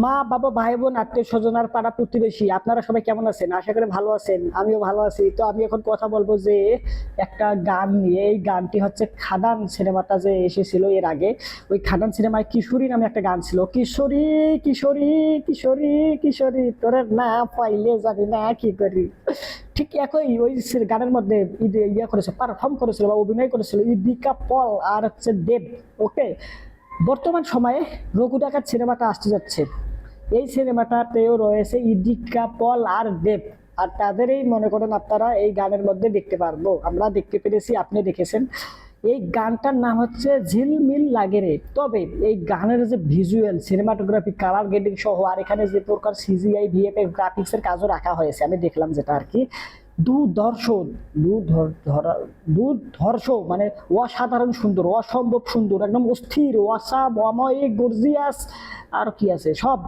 মা বাবা ভাই বোন আত্মীয় স্বজন আর পাড়া প্রতিবেশী আপনারা সবাই কেমন আছেন? আশা করি ভালো আছেন, আমিও ভালো আছি। তো আমি এখন কথা বলবো যে একটা গান নিয়ে। এই গানটি হচ্ছে খাদান সিনেমাটা যে এসেছিল এর আগে। ওই খাদান সিনেমায় কিশোরী নামে একটা গান ছিল, কিশোরী কিশোরী কিশোরী কিশোরী তোরে না পাইলে জানি না কি করি। ঠিক একই ওই গানের মধ্যে ইয়ে করেছিল, পারফর্ম করেছিল বা অভিনয় করেছিল ইদিকা পল আর হচ্ছে দেব। ওকে, বর্তমান সময়ে রঘু ডাকাত সিনেমাটা আসতে যাচ্ছে। এই সিনেমাটাতেও রয়েছে ইদিকা পল আর দেব। আর তাদেরই মনে করেন আপনারা এই গানের মধ্যে দেখতে পারবো, আমরা দেখতে পেরেছি, আপনি দেখেছেন। এই গানটার নাম হচ্ছে ঝিলমিল লাগে রে। তবে এই গানের যে ভিজুয়াল সিনেমাটোগ্রাফি কালার গ্রেডিং সহ আর এখানে যে প্রকার সিজিআই ভিএফএক্স গ্রাফিক্সের কাজও রাখা হয়েছে, আমি দেখলাম যেটা আর কি দুর্ধর্ষ দুর্ধর্ষ মানে অসাধারণ সুন্দর, অসম্ভব সুন্দর, একদম অস্থির, অসাময়, গর্জিয়াস, আর কি আছে সব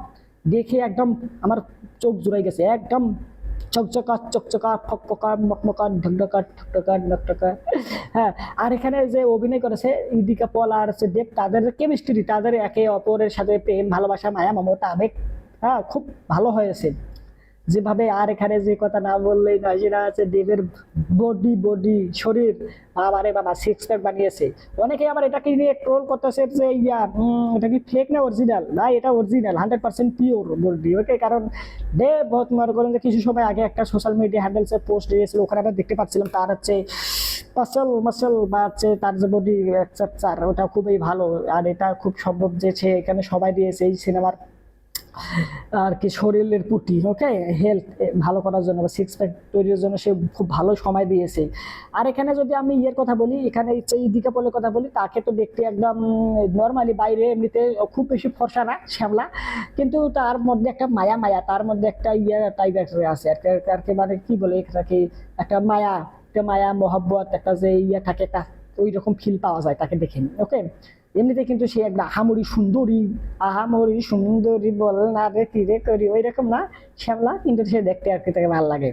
দেখে একদম আমার চোখ জুড়াই গেছে। একদম চকচকা চকচকা ফকফকা মকমকা ঢকঢকা ঠকঢকা নকটকা। হ্যাঁ, আর এখানে যে অভিনয় করেছে ইদিকা পল আর হচ্ছে দেব, তাদের কেমিস্ট্রি, তাদের একে অপরের সাথে প্রেম ভালোবাসা মায়া মমতা আবেগ, হ্যাঁ খুব ভালো হয়েছে যেভাবে। আর এখানে যে কথা না বললেই নয়, সেটা আছে দেবের বডি বডি শরীর, বাবারে বাবা সিক্স প্যাক বানিয়েছে। অনেকে আবার এটাকে নিয়ে ট্রোল করতেছে যে এটা কি ফেক না অরিজিনাল। না, এটা অরিজিনাল 100% পিওর বডি। ওকে, কারণ দেব বহুত মনে করেন যে কিছু সময় আগে একটা সোশ্যাল মিডিয়া হ্যান্ডেলসে পোস্ট দিয়েছিল, ওখানে আমরা দেখতে পাচ্ছিলাম তার হচ্ছে মাসল মাসল বা হচ্ছে তার যে বডি স্ট্রাকচার, ওটা খুবই ভালো। আর এটা খুব সম্ভব যে সে এখানে সবাই দিয়েছে এই সিনেমার আর কি শরীরের প্রতি, ওকে, হেলথ ভালো করার জন্য বা সিক্স প্যাক তৈরির জন্য সে খুব ভালো সময় দিয়েছে। আর এখানে যদি আমি ইয়ের কথা বলি, এখানে ইদিকা পলের কথা বলি, তাকে তো দেখতে একদম নর্মালি, বাইরে এমনিতে খুব বেশি ফর্সা না, শ্যামলা, কিন্তু তার মধ্যে একটা মায়া মায়া, তার মধ্যে একটা ইয়ে টাইপের আছে আর কি, আর কি মানে কি বলে এটাকে, একটা মায়া, একটা মায়া মহব্বত, একটা যে ইয়ে থাকে, একটা ওই রকম ফিল পাওয়া যায় তাকে দেখে। ওকে, এমনিতে কিন্তু সে একটা আহামরি সুন্দরী, আহামরি সুন্দরী বল না রে কি রে করি, ওই রকম না, শ্যামলা, কিন্তু সে দেখতে আর কি তাকে ভালো লাগে।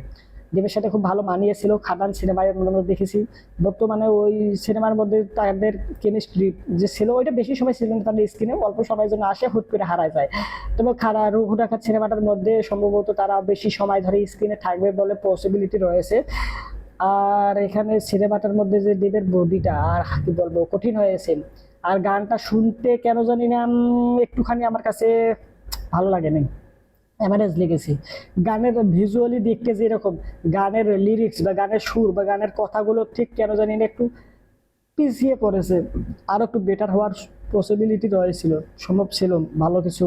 দেবের সাথে খুব ভালো মানিয়েছিল, খাদান সিনেমায় আমরা দেখেছি। বর্তমানে ওই সিনেমার মধ্যে তাদের কেমিস্ট্রি যে ছিল ওইটা বেশি সময় ছিল না তাদের স্ক্রিনে, অল্প সময়ের জন্য আসে, হুট করে হারায় যায়। তবে রঘু ডাকাত সিনেমাটার মধ্যে সম্ভবত তারা বেশি সময় ধরে স্ক্রিনে থাকবে বলে পসিবিলিটি রয়েছে। আর এখানে সিনেমাটার মধ্যে যে দেবের বডিটা আর কি বলবো কঠিন হয়েছে। আর গানটা শুনতে কেন জানি না একটুখানি আমার কাছে ভালো লাগে নাই, অ্যাভারেজ লেগেছে। গানের ভিজুয়ালি দেখতে যেরকম, গানের লিরিক্স বা গানের সুর বা গানের কথাগুলো ঠিক কেন জানি না একটু পিছিয়ে পড়েছে। আরো একটু বেটার হওয়ার পসিবিলিটি রয়েছিল, সম্ভব ছিল ভালো কিছু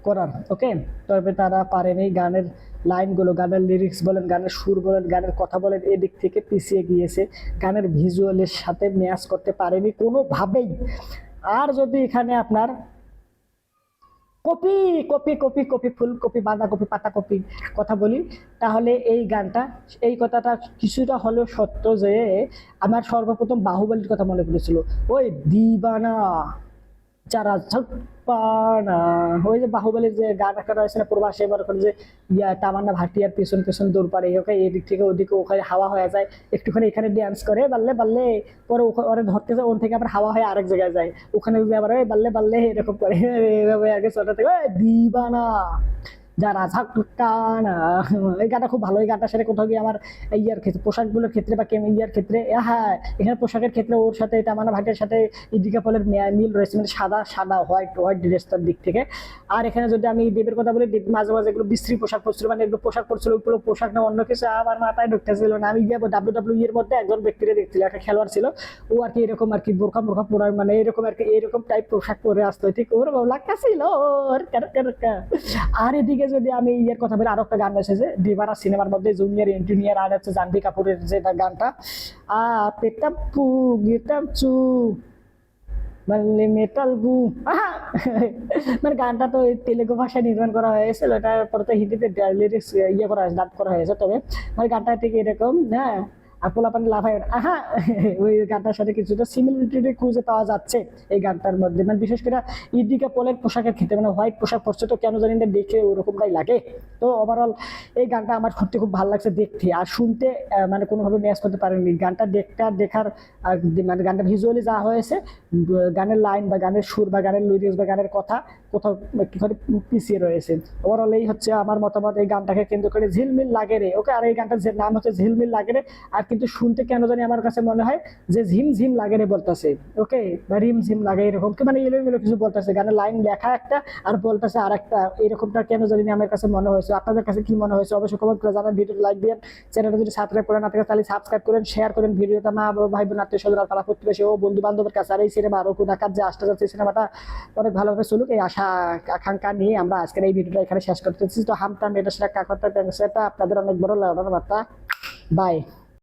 করার। ওকে, তবে তারা পারেনি। গানের লাইনগুলো, গানের লিরিক্স বলেন, গানের সুর বলেন, গানের কথা বলেন, এদিক থেকে পিছিয়ে গিয়েছে, গানের ভিজুয়ালের সাথে ম্যাচ করতে পারেনি কোনোভাবেই। আর যদি এখানে আপনার কপি কপি কপি কপি ফুলকপি বাঁধাকপি পাতাকপি কথা বলি, তাহলে এই গানটা, এই কথাটা কিছুটা হলেও সত্য যে আমার সর্বপ্রথম বাহুবলীর কথা মনে পড়েছিল। ওই দিবানা যারা ঝটপানা, ওই যে বাহুবলীর যে গান একটা রয়েছে না, প্রবাসে এবার করে যে তামান্না ভাটিয়ার পেছন পেছন দৌড় পারে, ওকে এদিক থেকে ওদিকে, ওখানে হাওয়া হয়ে যায় একটুখানি, এখানে ড্যান্স করে বাল্লে বাল্লে, পরে ওরে ধরতে যায়, ওন থেকে আবার হাওয়া হয়ে আরেক জায়গায় যায়, ওখানে আবার ওই বাল্লে বাল্লে এরকম করে এইভাবে আগে ছোট থেকে ওই দিবানা যারা ঝাঁকানা। এই গানটা খুব ভালো। এই গানটার সাথে কোথাও গিয়ে আমার ইয়ার ক্ষেত্রে, পোশাকগুলোর ক্ষেত্রে বা ইয়ার ক্ষেত্রে, হ্যাঁ এখানে পোশাকের ক্ষেত্রে ওর সাথে এটা মানে ভাটের সাথে ইদিকা পলের মিল রয়েছে, মানে সাদা সাদা হোয়াইট হোয়াইট ড্রেসটার দিক থেকে। আর এখানে যদি আমি দেবের কথা বলি, দেব মাঝে মাঝে এগুলো বিশ্রী পোশাক পরছিল, মানে এগুলো পোশাক পরছিল, ওইগুলো পোশাক না অন্য কিছু আমার মাথায় ঢুকতেছিল না। আমি গিয়ে ডাব্লিউ এর মধ্যে একজন ব্যক্তিরে দেখছিল, একটা খেলোয়াড় ছিল, ও আর কি এরকম আর কি বোরখা বোরখা পরার, মানে এরকম আর কি এরকম টাইপ পোশাক পরে আসতো, ঠিক ওর লাগতেছিল ওর। আর এদিকে যদি আমি ইয়ের কথা বলি, আরো একটা গান এসেছে দিবানা সিনেমার মধ্যে, জুনিয়র ইঞ্জিনিয়ার আর হচ্ছে জাহ্নবী কাপুরের যে গানটা, পেটাম পু গিটাম চু মানে মেটাল গু, মানে গানটা তো তেলেগু ভাষায় নির্মাণ করা হয়েছিল, এটা পরে তো হিন্দিতে লিরিক্স ইয়ে করা হয়েছে, ডাব করা হয়েছে। তবে মানে গানটা ঠিক এরকম, হ্যাঁ আর পোলাপানি লাফায় ওঠে। আহা ওই গানটার সাথে কিছুটা সিমিলারিটি খুঁজে পাওয়া যাচ্ছে এই গানটার মধ্যে, মানে বিশেষ করে ইদিকা পলের পোশাকের ক্ষেত্রে, মানে হোয়াইট পোশাক পরছে তো কেন জানি না দেখে ওরকমটাই লাগে। তো ওভারঅল এই গানটা আমার সত্যি খুব ভালো লাগছে দেখতে আর শুনতে, মানে কোনোভাবে ম্যাচ করতে পারেনি গানটা দেখার মানে গানটা ভিজুয়ালি যা হয়েছে, গানের লাইন বা গানের সুর বা গানের লিরিক্স বা গানের কথা কোথাও একটু করে পিছিয়ে রয়েছে। ওভারঅল এই হচ্ছে আমার মতামত এই গানটাকে কেন্দ্র করে। ঝিলমিল লাগে রে, ওকে, আর এই গানটার যে নাম হচ্ছে ঝিলমিল লাগে রে। আর কিন্তু শুনতে কেন জানি আমার কাছে মনে হয় যে ঝিম ঝিম লাগে রে বলতেছে, ওকে, বা রিম ঝিম লাগে এরকম কি, মানে এলোমেলো কিছু বলতেছে, গানের লাইন লেখা একটা আর বলতেছে আর একটা, এরকমটা কেন জানি না আমার কাছে মনে হয়েছে। আপনাদের কাছে কি মনে হয়েছে অবশ্যই কমেন্ট করে জানান। ভিডিওটা লাইক দিন, চ্যানেলটা যদি সাবস্ক্রাইব করে না থাকে তাহলে সাবস্ক্রাইব করেন, শেয়ার করেন ভিডিওটা মা বাবা ভাই বোন আত্মীয় স্বজন পাড়া প্রতিবেশী ও বন্ধু বান্ধবের কাছে। আর এই সিনেমা আরো কোন আকার যে আসতে যাচ্ছে সিনেমাটা অনেক ভালোভাবে চলুক এই আশা আকাঙ্ক্ষা নিয়ে আমরা আজকের এই ভিডিওটা এখানে শেষ করতেছি। তো হামটা মেয়েটা সেটা কাকটা আপনাদের অনেক বড় লাউডার বার্তা। বাই।